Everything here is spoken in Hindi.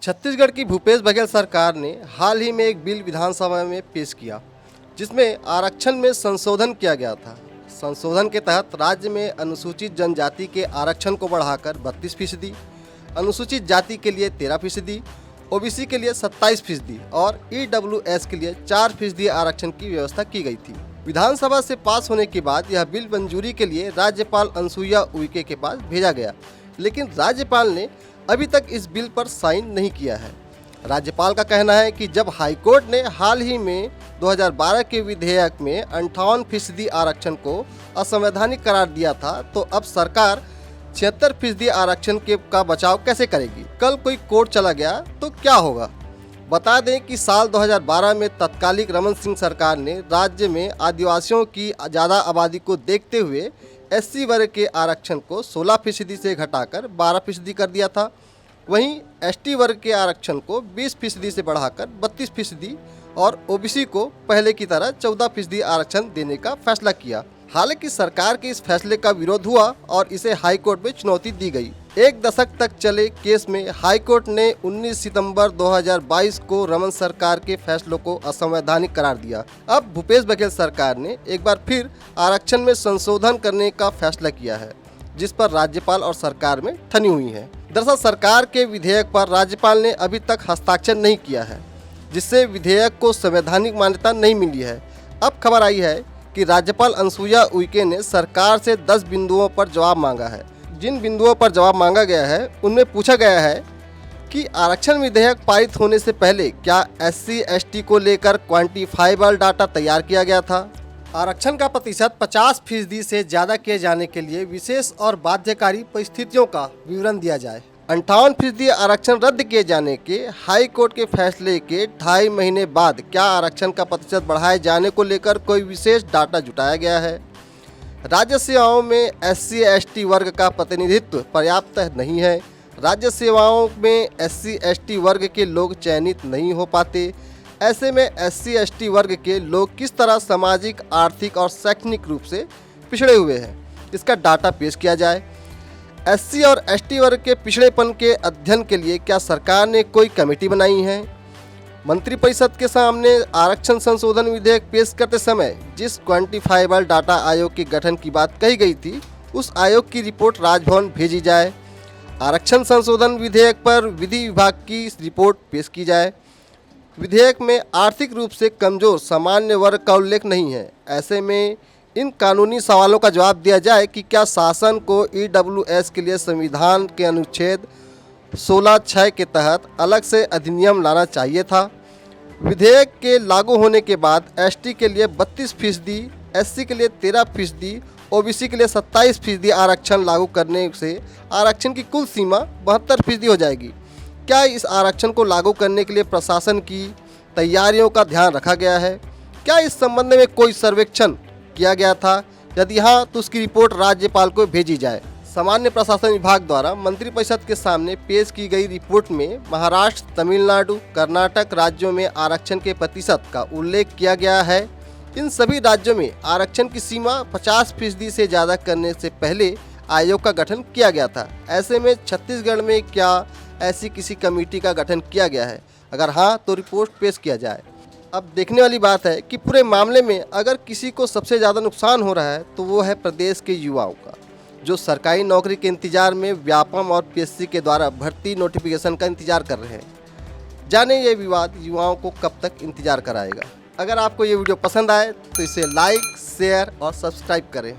छत्तीसगढ़ की भूपेश बघेल सरकार ने हाल ही में एक बिल विधानसभा में पेश किया जिसमें आरक्षण में संशोधन किया गया था। संशोधन के तहत राज्य में अनुसूचित जनजाति के आरक्षण को बढ़ाकर 32%, अनुसूचित जाति के लिए 13%, ओबीसी के लिए 27% और ईडब्ल्यूएस के लिए 4% आरक्षण की व्यवस्था की गई थी। विधानसभा से पास होने के बाद यह बिल मंजूरी के लिए राज्यपाल अनुसुईया उइके के पास भेजा गया, लेकिन राज्यपाल ने अभी तक इस बिल पर साइन नहीं किया है। राज्यपाल का कहना है कि जब हाईकोर्ट ने हाल ही में 2012 के विधेयक में 58% आरक्षण को असंवैधानिक करार दिया था, तो अब सरकार 76% आरक्षण का बचाव कैसे करेगी। कल कोई कोर्ट चला गया तो क्या होगा। बता दें कि साल 2012 में तत्कालीन रमन सिंह सरकार ने राज्य में आदिवासियों की ज़्यादा आबादी को देखते हुए एससी वर्ग के आरक्षण को 16% से घटाकर 12% कर दिया था। वहीं एसटी वर्ग के आरक्षण को 20% से बढ़ाकर 32% और ओबीसी को पहले की तरह 14% आरक्षण देने का फैसला किया। हालांकि सरकार के इस फैसले का विरोध हुआ और इसे हाईकोर्ट में चुनौती दी गई। एक दशक तक चले केस में हाईकोर्ट ने 19 सितंबर 2022 को रमन सरकार के फैसलों को असंवैधानिक करार दिया। अब भूपेश बघेल सरकार ने एक बार फिर आरक्षण में संशोधन करने का फैसला किया है, जिस पर राज्यपाल और सरकार में ठनी हुई है। दरअसल सरकार के विधेयक पर राज्यपाल ने अभी तक हस्ताक्षर नहीं किया है, जिससे विधेयक को संवैधानिक मान्यता नहीं मिली है। अब खबर आई है कि राज्यपाल अनुसुईया उइके ने सरकार से 10 बिंदुओं पर जवाब मांगा है। जिन बिंदुओं पर जवाब मांगा गया है उनमें पूछा गया है कि आरक्षण विधेयक पारित होने से पहले क्या एससी एसटी को लेकर क्वांटिफाइबल डाटा तैयार किया गया था। आरक्षण का प्रतिशत 50% से ज़्यादा किए जाने के लिए विशेष और बाध्यकारी परिस्थितियों का विवरण दिया जाए। 58% आरक्षण रद्द किए जाने के हाई कोर्ट के फैसले के 2.5 महीने बाद क्या आरक्षण का प्रतिशत बढ़ाए जाने को लेकर कोई विशेष डाटा जुटाया गया है। राज्य सेवाओं में एससी एसटी वर्ग का प्रतिनिधित्व पर्याप्त नहीं है। राज्य सेवाओं में एससी एसटी वर्ग के लोग चयनित नहीं हो पाते। ऐसे में एससी एसटी वर्ग के लोग किस तरह सामाजिक, आर्थिक और शैक्षणिक रूप से पिछड़े हुए हैं, इसका डाटा पेश किया जाए। एससी और एसटी वर्ग के पिछड़ेपन के अध्ययन के लिए क्या सरकार ने कोई कमेटी बनाई है। मंत्रिपरिषद के सामने आरक्षण संशोधन विधेयक पेश करते समय जिस क्वांटिफाइबल डाटा आयोग के गठन की बात कही गई थी, उस आयोग की रिपोर्ट राजभवन भेजी जाए। आरक्षण संशोधन विधेयक पर विधि विभाग की रिपोर्ट पेश की जाए। विधेयक में आर्थिक रूप से कमजोर सामान्य वर्ग का उल्लेख नहीं है। ऐसे में इन कानूनी सवालों का जवाब दिया जाए कि क्या शासन को ईडब्ल्यूएस के लिए संविधान के अनुच्छेद 16(6) के तहत अलग से अधिनियम लाना चाहिए था। विधेयक के लागू होने के बाद एसटी के लिए 32%, एससी के लिए 13%, ओबीसी के लिए 27% आरक्षण लागू करने से आरक्षण की कुल सीमा 72% हो जाएगी। क्या इस आरक्षण को लागू करने के लिए प्रशासन की तैयारियों का ध्यान रखा गया है? क्या इस संबंध में कोई सर्वेक्षण किया गया था? यदि हाँ, तो उसकी रिपोर्ट राज्यपाल को भेजी जाए। सामान्य प्रशासन विभाग द्वारा मंत्रिपरिषद के सामने पेश की गई रिपोर्ट में महाराष्ट्र, तमिलनाडु, कर्नाटक राज्यों में आरक्षण के प्रतिशत का उल्लेख किया गया है। इन सभी राज्यों में आरक्षण की सीमा 50% से ज़्यादा करने से पहले आयोग का गठन किया गया था। ऐसे में छत्तीसगढ़ में क्या ऐसी किसी कमेटी का गठन किया गया है? अगर हाँ, तो रिपोर्ट पेश किया जाए। अब देखने वाली बात है कि पूरे मामले में अगर किसी को सबसे ज़्यादा नुकसान हो रहा है तो वो है प्रदेश के युवाओं का, जो सरकारी नौकरी के इंतजार में व्यापम और पीएससी के द्वारा भर्ती नोटिफिकेशन का इंतजार कर रहे हैं। जाने ये विवाद युवाओं को कब तक इंतजार कराएगा। अगर आपको ये वीडियो पसंद आए तो इसे लाइक, शेयर और सब्सक्राइब करें।